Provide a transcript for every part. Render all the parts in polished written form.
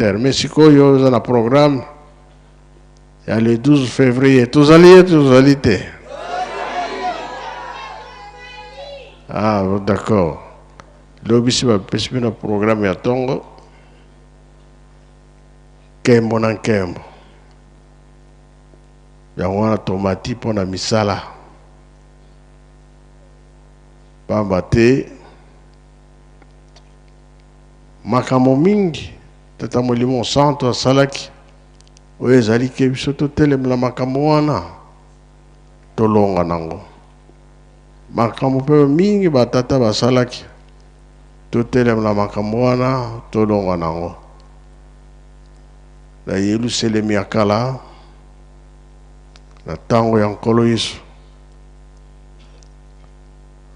commentaire. Mais si vous avez un programme, il y a le 12 février. Tous alliés, tous alliés. Ah, d'accord. L'obisi va pécher un programme à Tongo. Kembo na Kembo. Il y a un tomati pour la misala. Bambate. Makamo mingi. Tata molimo santo salaki. Oye zali ke biso to telem la makamo wana. Tolonga nango. Makamo pe mingi batata basalaki. To telem la makamo wana tolonga nango. La yelu selemi akala. Na tango ya nkolo Yesu.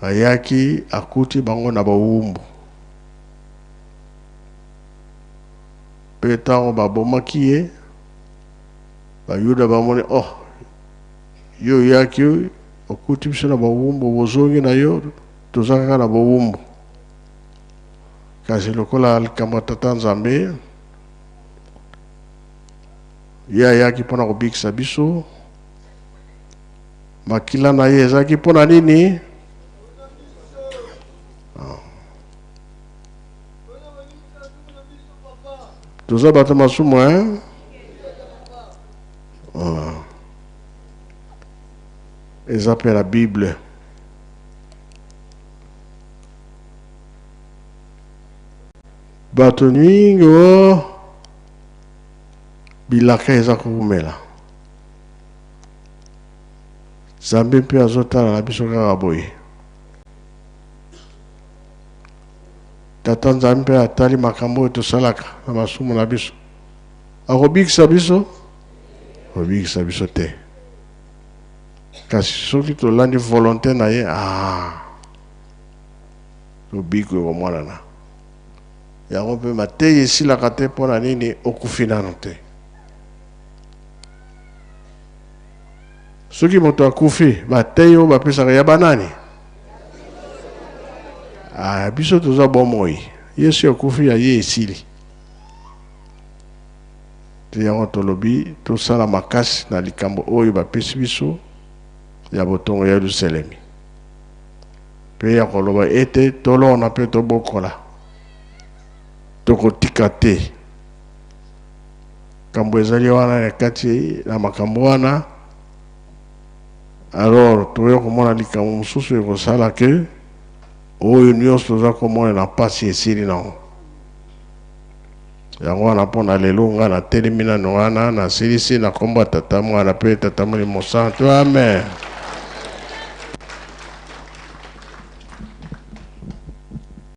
Ayaki akuti bango na bawumbu. Pe tango babomaki ye. Bayuda bamone oh. Yo yaki okuti biso na bawumbu bozongi na yo. Tozaka na bawumbu. Kasi lokola likambo tata Nzambe. Ya yaki pona kobikisa biso. Makila na ye ezaki pona nini? Toza bato masumu hein? Eza pe la Bible. Bato ningo bilaka eza kumela. Zambe pe azotala na biso kaka boye. Tata Nzambe atali makambo tosalaka na masumu na biso. Akobikisa biso? Akobikisa biso te. Kasi soki tolandi volonté na ye, tobikwe komwana na. Yango pe matei esilaka te mpona nini okufi nano te. Soki moto akufi, matei oyo bapesaka ya banani? Biso toza bomoi. Yesu akufi ya ye esili. Te yango tolobi tosala makasi na likambo oyo bapesi biso ya botongo ya Yerusalemi. Pe ya koloba ete tolona pe tobokola. Tokotika te. Kambo ezali wana ya kati na makambo wana. Alors toyo komona likambo mosusu ekosala ke oyo nyonso toza komona na pasi esili nango. Yango wana mpona lelo nga na telemi nano wana na silisi na kombo ya tata mwana pe tata molimo santo. Amen.